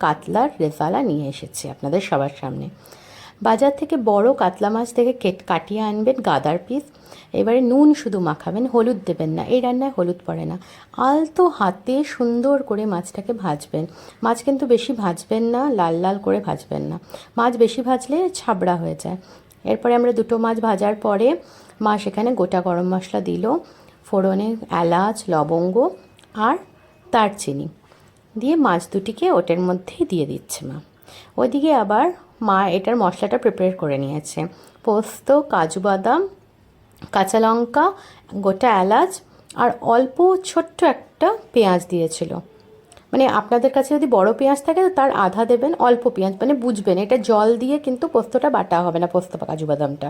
কাতলার রেজালা নিয়ে এসেছি আপনাদের সবার সামনে। বাজার থেকে বড় কাতলা মাছ থেকে কাটিয়ে আনবেন গাদার পিস। এবারে নুন শুধু মাখাবেন, হলুদ দেবেন না, এই রান্নায় হলুদ পড়ে না। আলতো হাতে সুন্দর করে মাছটাকে ভাজবেন। মাছ কিন্তু বেশি ভাজবেন না, লাল লাল করে ভাজবেন না, মাছ বেশি ভাজলে ছাবড়া হয়ে যায়। এরপরে আমরা দুটো মাছ ভাজার পরে মা সেখানে গোটা গরম মশলা দিল, ফোড়নে এলাচ, লবঙ্গ আর দারচিনি দিয়ে মাছ দুটিকে ওটার মধ্যেই দিয়ে দিচ্ছে মা। ওইদিকে আবার মা এটার মশলাটা প্রিপেয়ার করে নিয়েছে। পোস্ত, কাজু বাদাম, কাঁচা লঙ্কা, গোটা এলাচ আর অল্প ছোট্ট একটা পেঁয়াজ দিয়েছিল। মানে আপনাদের কাছে যদি বড় পেঁয়াজ থাকে তো তার আধা দেবেন, অল্প পেঁয়াজ মানে বুঝবেন এটা জল দিয়ে কিন্তু পোস্তটা বাটা হবে না, পোস্ত বা কাজু বাদামটা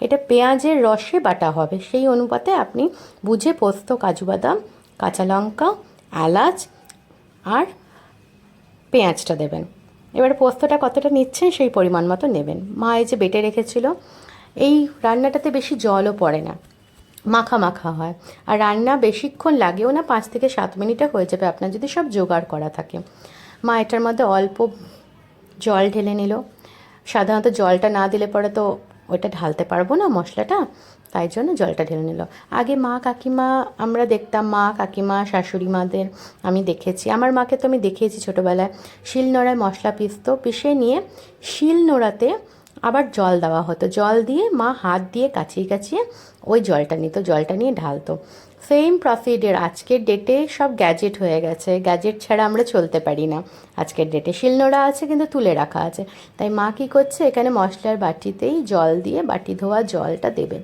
এটা পেঁয়াজের রসে বাটা হবে, সেই অনুপাতে আপনি বুঝে পোস্ত, কাজু বাদাম, কাঁচা লঙ্কা, এলাচ আর পেঁয়াজটা দেবেন। এবারে পোস্তটা কতটা নিচ্ছেন সেই পরিমাণ মতো নেবেন। মা এই যে বেটে রেখেছিল, এই রান্নাটাতে বেশি জলও পড়ে না, মাখা মাখা হয়, আর রান্না বেশিক্ষণ লাগেও না, 5 থেকে 7 মিনিটে হয়ে যাবে আপনার যদি সব জোগাড় করা থাকে। মা এটার মধ্যে অল্প জল ঢেলে নিল। সাধারণত জলটা না দিলে পরে তো ওটা ঢালতে পারবো না মশলাটা, তাই জন্য জলটা ঢেলে নিল। আগে মা কাকিমা আমরা দেখতাম, মা কাকিমা শাশুড়ি মাদের আমি দেখেছি, আমার মাকে তো আমি দেখিয়েছি ছোটোবেলায়, শিলনোড়ায় মশলা পিষে নিয়ে শিলনোড়াতে আবার জল দেওয়া হতো, জল দিয়ে মা হাত দিয়ে কাচিয়ে কাচিয়ে ওই জলটা নিত, জলটা নিয়ে ঢালতো। সেম প্রসিডিওর আজকের ডেটে সব গ্যাজেট হয়ে গেছে, গ্যাজেট ছাড়া আমরা চলতে পারি না। আজকের ডেটে শিলনোড়া আছে কিন্তু তুলে রাখা আছে, তাই মা কী করছে এখানে মশলার বাটিতেই জল দিয়ে বাটি ধোয়া জলটা দেবে।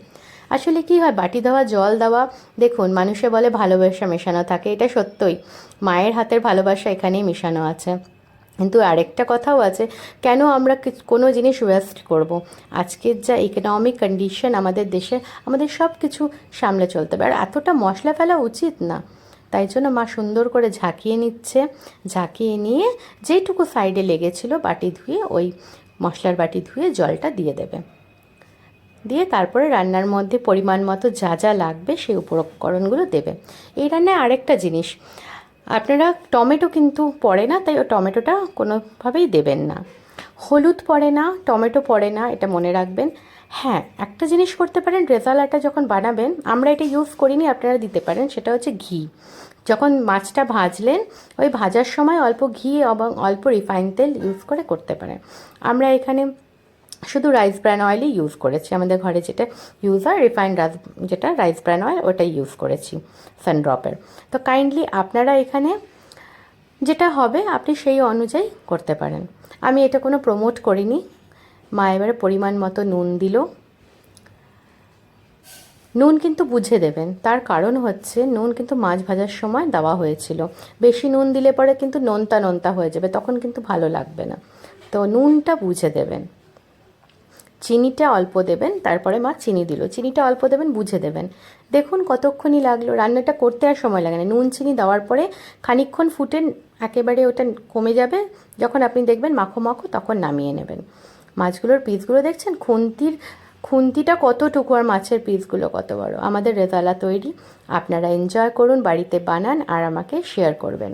আসলে কি হয়, বাটি ধোয়া জল দেওয়া, দেখুন মানুষে বলে ভালোবাসা মেশানো থাকে, এটা সত্যই, মায়ের হাতের ভালোবাসা এখানেই মেশানো আছে। কিন্তু আরেকটা কথাও আছে, কেন আমরা কোনো জিনিস ওয়েস্ট করব? আজকের যা ইকোনমিক কন্ডিশন আমাদের দেশে, আমাদের সব কিছু সামলে চলতে হবে, আর এতটা মশলা ফেলা উচিত না। তাই জন্য মা সুন্দর করে ঝাঁকিয়ে নিচ্ছে, ঝাঁকিয়ে নিয়ে যেটুকু সাইডে লেগেছিল বাটি ধুয়ে, ওই মশলার বাটি ধুয়ে জলটা দিয়ে দেবে, দিয়ে তারপরে রান্নার মধ্যে পরিমাণ মতো যা যা লাগবে সেই উপকরণগুলো দেবে। এই রান্নায় আরেকটা জিনিস, আপনারা টমেটো কিন্তু পড়ে না, তাই ও টমেটোটা কোনোভাবেই দেবেন না। হলুদ পড়ে না, টমেটো পড়ে না, এটা মনে রাখবেন। হ্যাঁ, একটা জিনিস করতে পারেন, রেজালাটা যখন বানাবেন, আমরা এটা ইউজ করিনি, আপনারা দিতে পারেন, সেটা হচ্ছে ঘি। যখন মাছটা ভাজলেন ওই ভাজার সময় অল্প ঘি এবং অল্প রিফাইন তেল ইউজ করে করতে পারেন। আমরা এখানে শুধু রাইস ব্র্যান অয়েলই ইউজ করেছি, আমাদের ঘরে যেটা ইউজ হয় রিফাইন্ড যেটা রাইস ব্র্যান অয়েল, ওটাই ইউজ করেছি সানড্রপের। তো কাইন্ডলি আপনারা এখানে যেটা হবে আপনি সেই অনুযায়ী করতে পারেন। আমি এটা কোনো প্রমোট করিনি। মা এবারে পরিমাণ মতো নুন দিল। নুন কিন্তু বুঝে দেবেন, তার কারণ হচ্ছে নুন কিন্তু মাছ ভাজার সময় দেওয়া হয়েছিল, বেশি নুন দিলে পরে কিন্তু নোনতা নোনতা হয়ে যাবে, তখন কিন্তু ভালো লাগবে না, তো নুনটা বুঝে দেবেন। চিনিটা অল্প দেবেন, তারপরে মা চিনি দিল, চিনিটা অল্প দেবেন, বুঝে দেবেন। দেখুন কতক্ষণই লাগলো, রান্নাটা করতে আর সময় লাগে না। নুন চিনি দেওয়ার পরে খানিকক্ষণ ফুটে একেবারে ওটা কমে যাবে, যখন আপনি দেখবেন মাখো মাখো তখন নামিয়ে নেবেন। মাছগুলোর পিসগুলো দেখছেন, খুন্তিটা কতটুকু আর মাছের পিসগুলো কত বড়। আমাদের রেজালা তৈরি, আপনারা এনজয় করুন, বাড়িতে বানান আর আমাকে শেয়ার করবেন।